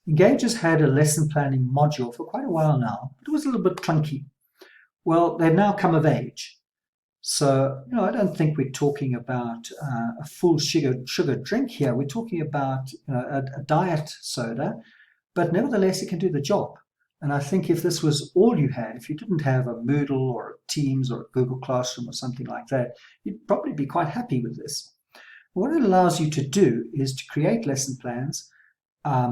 Engage has had a lesson planning module for quite a while now, but it was a little bit clunky. Well, they've now come of age. So, I don't think we're talking about a full sugar drink here. We're talking about a diet soda, but nevertheless, it can do the job. And I think if this was all you had, if you didn't have a Moodle or a Teams or a Google Classroom or something like that, you'd probably be quite happy with this. What it allows you to do is to create lesson plans,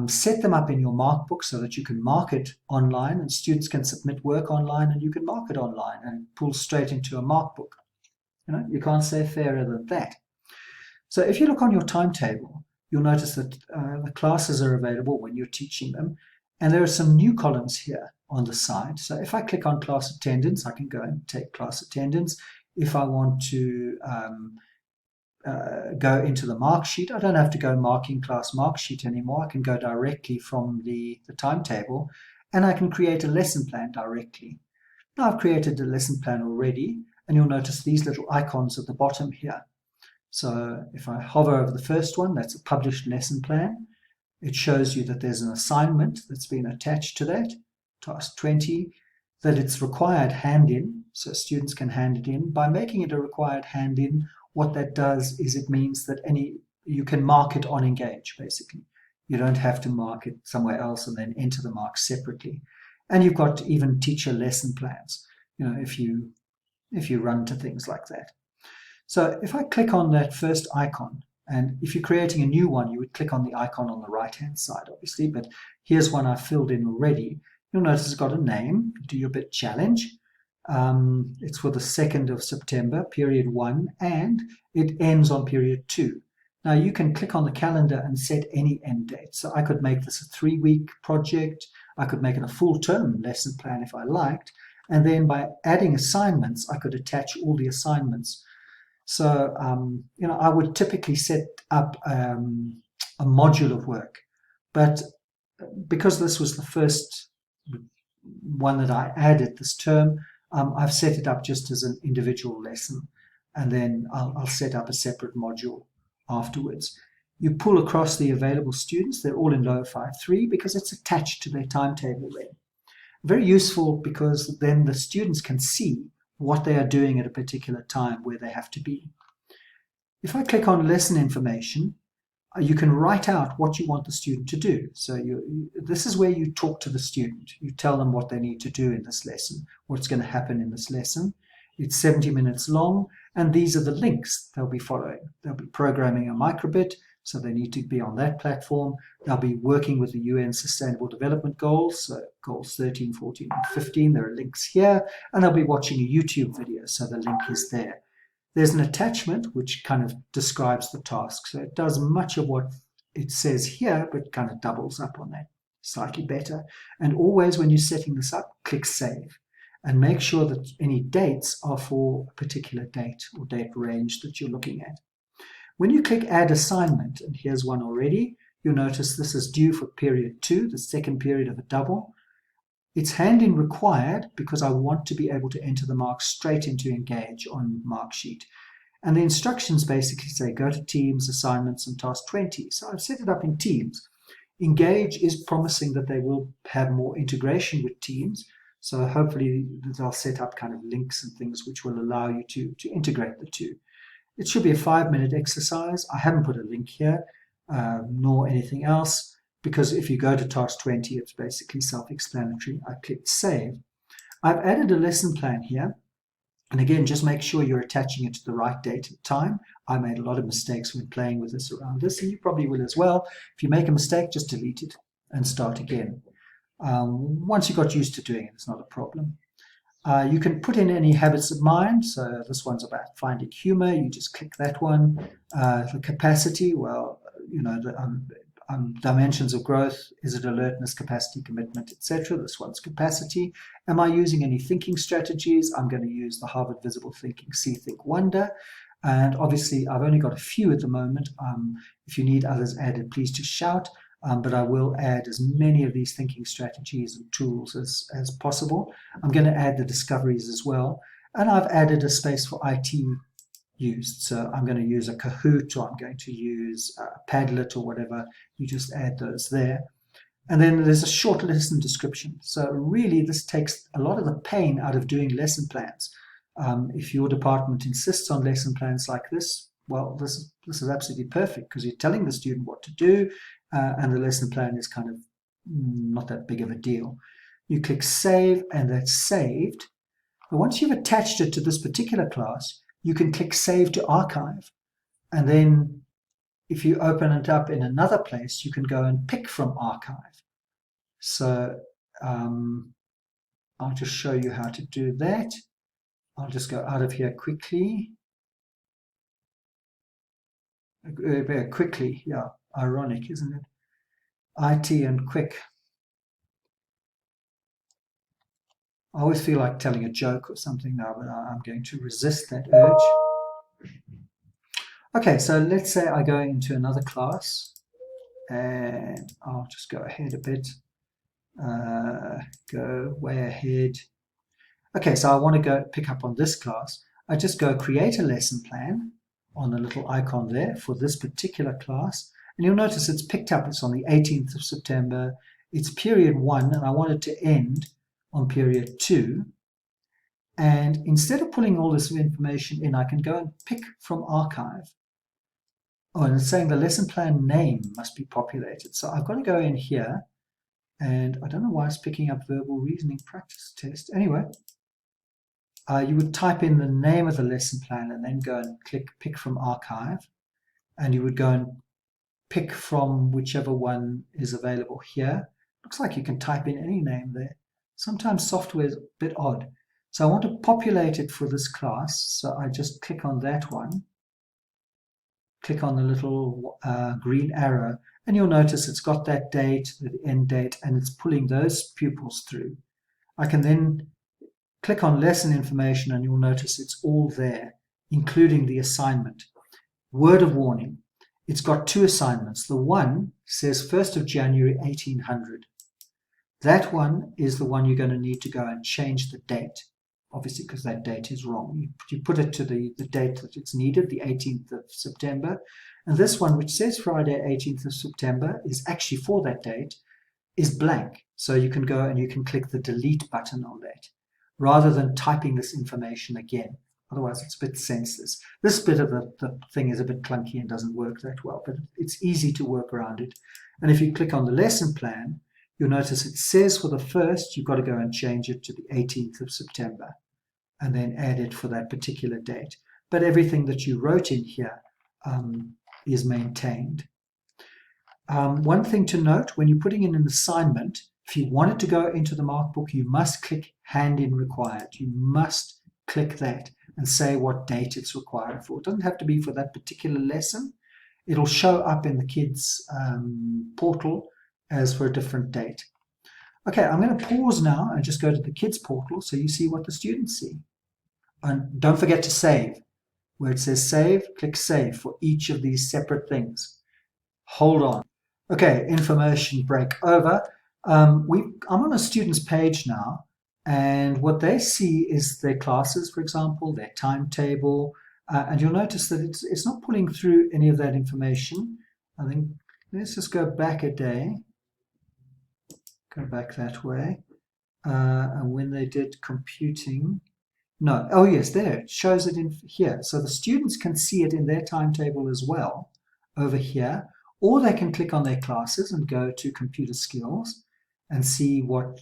set them up in your markbook so that you can mark it online and students can submit work online and you can mark it online and it pulls straight into a markbook. You can't say fairer than that. So if you look on your timetable, you'll notice that the classes are available when you're teaching them. And there are some new columns here on the side. So if I click on class attendance, I can go and take class attendance. If I want to go into the mark sheet, I don't have to go marking class mark sheet anymore. I can go directly from the timetable and I can create a lesson plan directly. Now I've created a lesson plan already, and you'll notice these little icons at the bottom here. So if I hover over the first one, that's a published lesson plan. It shows you that there's an assignment that's been attached to that, task 20, that it's required hand-in, so students can hand it in. By making it a required hand-in, what that does is it means that you can mark it on Engage, basically. You don't have to mark it somewhere else and then enter the marks separately. And you've got even teacher lesson plans, if you run to things like that. So if I click on that first icon, and if you're creating a new one, you would click on the icon on the right-hand side, obviously, but here's one I filled in already. You'll notice it's got a name, Do Your Bit Challenge. It's for the 2nd of September, period 1, and it ends on period 2. Now you can click on the calendar and set any end date. So I could make this a 3-week project. I could make it a full-term lesson plan if I liked. And then by adding assignments, I could attach all the assignments. So, I would typically set up a module of work. But because this was the first one that I added this term, I've set it up just as an individual lesson. And then I'll set up a separate module afterwards. You pull across the available students. They're all in Lower 5.3 because it's attached to their timetable there. Very useful because then the students can see what they are doing at a particular time where they have to be. If I click on lesson information, you can write out what you want the student to do. So this is where you talk to the student. You tell them what they need to do in this lesson, what's going to happen in this lesson. It's 70 minutes long, and these are the links they'll be following. They'll be programming a microbit, so they need to be on that platform. They'll be working with the UN Sustainable Development Goals, so goals 13, 14, and 15. There are links here, and they'll be watching a YouTube video, so the link is there. There's an attachment which kind of describes the task. So it does much of what it says here, but kind of doubles up on that slightly better. And always when you're setting this up, click Save. And make sure that any dates are for a particular date or date range that you're looking at. When you click Add Assignment, and here's one already, you'll notice this is due for period 2, the second period of a double. It's hand-in required because I want to be able to enter the marks straight into Engage on Marksheet. And the instructions basically say go to Teams, Assignments, and Task 20. So I've set it up in Teams. Engage is promising that they will have more integration with Teams. So hopefully they'll set up kind of links and things which will allow you to integrate the two. It should be a 5-minute exercise. I haven't put a link here, nor anything else, because if you go to task 20, it's basically self-explanatory. I clicked Save. I've added a lesson plan here. And again, just make sure you're attaching it to the right date and time. I made a lot of mistakes when playing with this around this, and you probably will as well. If you make a mistake, just delete it and start again. Once you got used to doing it, it's not a problem. You can put in any habits of mind. So this one's about finding humor. You just click that one. The capacity, well, the dimensions of growth. Is it alertness, capacity, commitment, etc.? This one's capacity. Am I using any thinking strategies? I'm going to use the Harvard Visible Thinking, See, Think, Wonder. And obviously, I've only got a few at the moment. If you need others added, please just shout. But I will add as many of these thinking strategies and tools as possible. I'm going to add the discoveries as well. And I've added a space for IT used. So I'm going to use a Kahoot, or I'm going to use a Padlet or whatever. You just add those there. And then there's a short lesson description. So really, this takes a lot of the pain out of doing lesson plans. If your department insists on lesson plans like this, well, this is absolutely perfect because you're telling the student what to do, and the lesson plan is kind of not that big of a deal. You click Save, and that's saved. But once you've attached it to this particular class, you can click Save to Archive. And then if you open it up in another place, you can go and pick from Archive. So I'll just show you how to do that. I'll just go out of here quickly. Yeah, ironic, isn't it? IT and quick. I always feel like telling a joke or something now, but I'm going to resist that urge. Okay, so let's say I go into another class, and I'll just go ahead a bit. Go way ahead. Okay, so I want to go pick up on this class. I just go create a lesson plan on the little icon there for this particular class. And you'll notice it's picked up. It's on the 18th of September. It's period 1, and I want it to end on period 2. And instead of pulling all this information in, I can go and pick from archive. Oh, and it's saying the lesson plan name must be populated. So I've got to go in here, and I don't know why it's picking up verbal reasoning practice test. Anyway, you would type in the name of the lesson plan and then go and click pick from archive. And you would go and pick from whichever one is available here. Looks like you can type in any name there. Sometimes software is a bit odd. So I want to populate it for this class. So I just click on that one. Click on the little green arrow, and you'll notice it's got that date, the end date, and it's pulling those pupils through. I can then click on lesson information, and you'll notice it's all there, including the assignment. Word of warning, it's got 2 assignments. The one says 1st of January 1800. That one is the one you're going to need to go and change the date, obviously because that date is wrong. You put it to the date that it's needed, the 18th of September. And this one, which says Friday, 18th of September, is actually for that date, is blank. So you can go and you can click the delete button on that, rather than typing this information again. Otherwise, it's a bit senseless. This bit of the thing is a bit clunky and doesn't work that well, but it's easy to work around it. And if you click on the lesson plan, you'll notice it says for the 1st, you've got to go and change it to the 18th of September and then add it for that particular date. But everything that you wrote in here is maintained. One thing to note, when you're putting in an assignment, if you want it to go into the mark book, you must click hand in required. You must click that and say what date it's required for. It doesn't have to be for that particular lesson. It'll show up in the kids' portal as for a different date. Okay, I'm going to pause now and just go to the kids portal so you see what the students see. And don't forget to save. Where it says save, click save for each of these separate things. Hold on. Okay, information break over. I'm on a student's page now, and what they see is their classes, for example, their timetable, and you'll notice that it's not pulling through any of that information. I think let's just go back a day. Go back that way. And when they did computing, no, oh yes, there, it shows it in here. So the students can see it in their timetable as well, over here, or they can click on their classes and go to computer skills and see what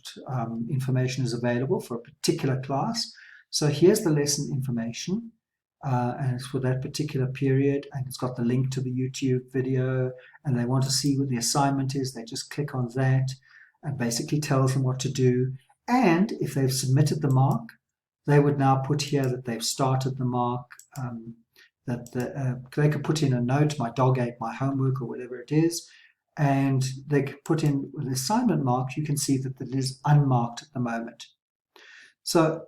information is available for a particular class. So here's the lesson information, and it's for that particular period, and it's got the link to the YouTube video, and they want to see what the assignment is, they just click on that, and basically tells them what to do. And if they've submitted the mark, they would now put here that they've started the mark, they could put in a note, my dog ate my homework, or whatever it is, and they could put in the assignment mark. You can see that it is unmarked at the moment. So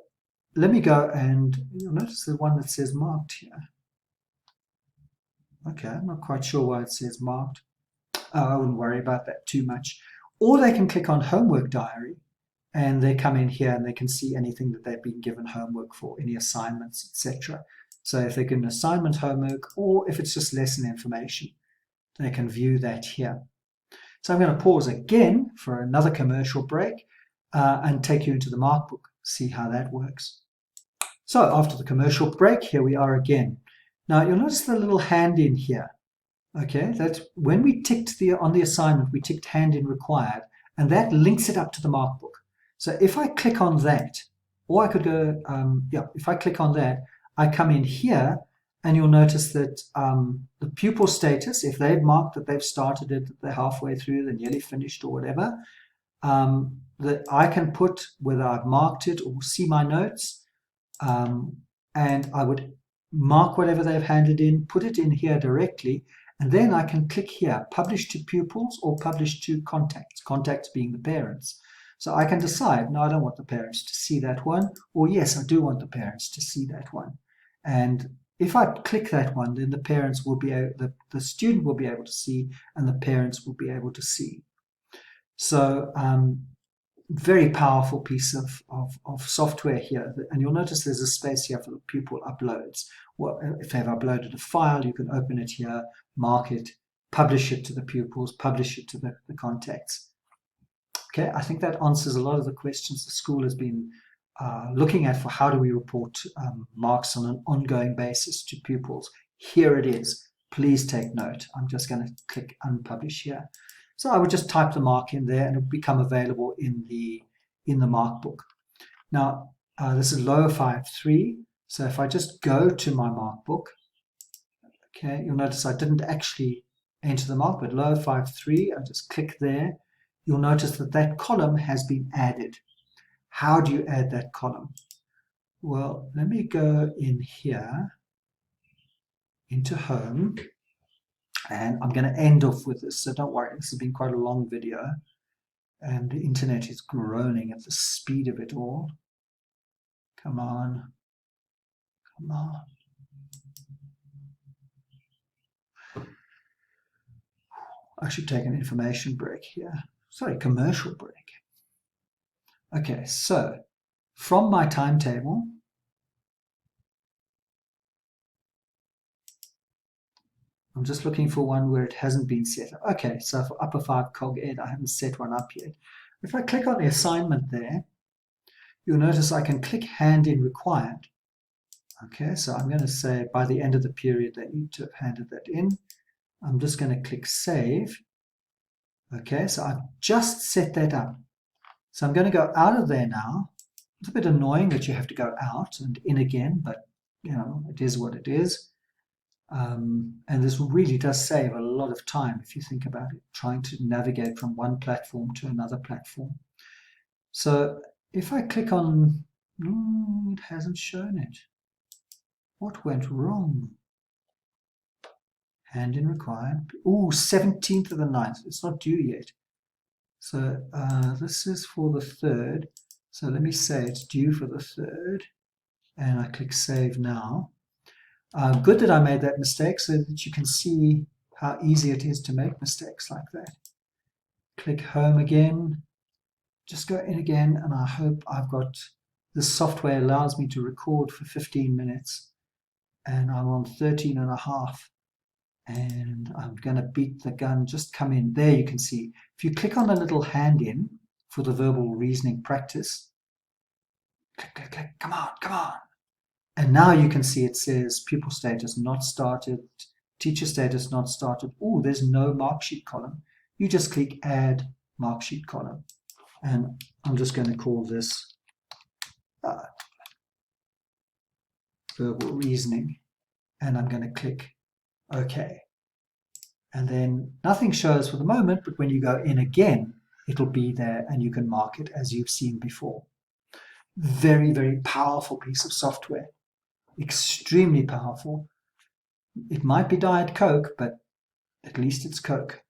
let me go, and you'll notice the one that says marked here. Okay, I'm not quite sure why it says marked. I wouldn't worry about that too much. Or they can click on homework diary, and they come in here and they can see anything that they've been given homework for, any assignments, etc. So if they're given assignment homework, or if it's just lesson information, they can view that here. So I'm going to pause again for another commercial break and take you into the Markbook, see how that works. So after the commercial break, here we are again. Now you'll notice the little hand in here. Okay, that's when we ticked on the assignment, we ticked hand in required, and that links it up to the Markbook. So if I click on that, or I could go, if I click on that, I come in here, and you'll notice that the pupil status, if they've marked that they've started it, that they're halfway through, they're nearly finished or whatever, that I can put whether I've marked it or see my notes, and I would mark whatever they've handed in, put it in here directly, and then I can click here, publish to pupils or publish to contacts, contacts being the parents. So I can decide, no, I don't want the parents to see that one, or yes, I do want the parents to see that one. And if I click that one, then the parents will be able, the student will be able to see, and the parents will be able to see. So very powerful piece of software here. And you'll notice there's a space here for the pupil uploads. Well, if they've uploaded a file, you can open it here, mark it, publish it to the pupils, publish it to the contacts. Okay, I think that answers a lot of the questions the school has been looking at for how do we report marks on an ongoing basis to pupils. Here it is. Please take note. I'm just going to click unpublish here. So I would just type the mark in there and it will become available in the Markbook. Now, this is lower 5.3. So if I just go to my Markbook, okay, you'll notice I didn't actually enter the mark, but lower 5.3, I just click there. You'll notice that that column has been added. How do you add that column? Well, let me go in here into home. And I'm going to end off with this, so don't worry, this has been quite a long video, and the internet is groaning at the speed of it all. Come on, come on. I should take an information break here. Sorry, commercial break. Okay, so from my timetable, I'm just looking for one where it hasn't been set up. Okay, so for Upper 5 Cog Ed, I haven't set one up yet. If I click on the assignment there, you'll notice I can click hand in required. Okay, so I'm going to say by the end of the period they need to have handed that in. I'm just going to click save. Okay, so I've just set that up. So I'm going to go out of there now. It's a bit annoying that you have to go out and in again, but you know, it is what it is. And this really does save a lot of time if you think about it, trying to navigate from one platform to another platform. So if I click on, it hasn't shown it. What went wrong? Hand in required. Oh, 17th of the 9th. It's not due yet. So this is for the 3rd. So let me say it's due for the 3rd. And I click save now. Good that I made that mistake so that you can see how easy it is to make mistakes like that. Click home again. Just go in again, and I hope I've got, this software allows me to record for 15 minutes. And I'm on 13.5. And I'm going to beat the gun. Just come in. There you can see. If you click on the little hand in for the verbal reasoning practice, click, click, click. Come on, come on. And now you can see it says pupil status not started, teacher status not started. Oh, there's no mark sheet column. You just click add mark sheet column. And I'm just going to call this verbal reasoning. And I'm going to click OK. And then nothing shows for the moment, but when you go in again, it'll be there and you can mark it as you've seen before. Very, very powerful piece of software. Extremely powerful. It might be Diet Coke, but at least it's Coke.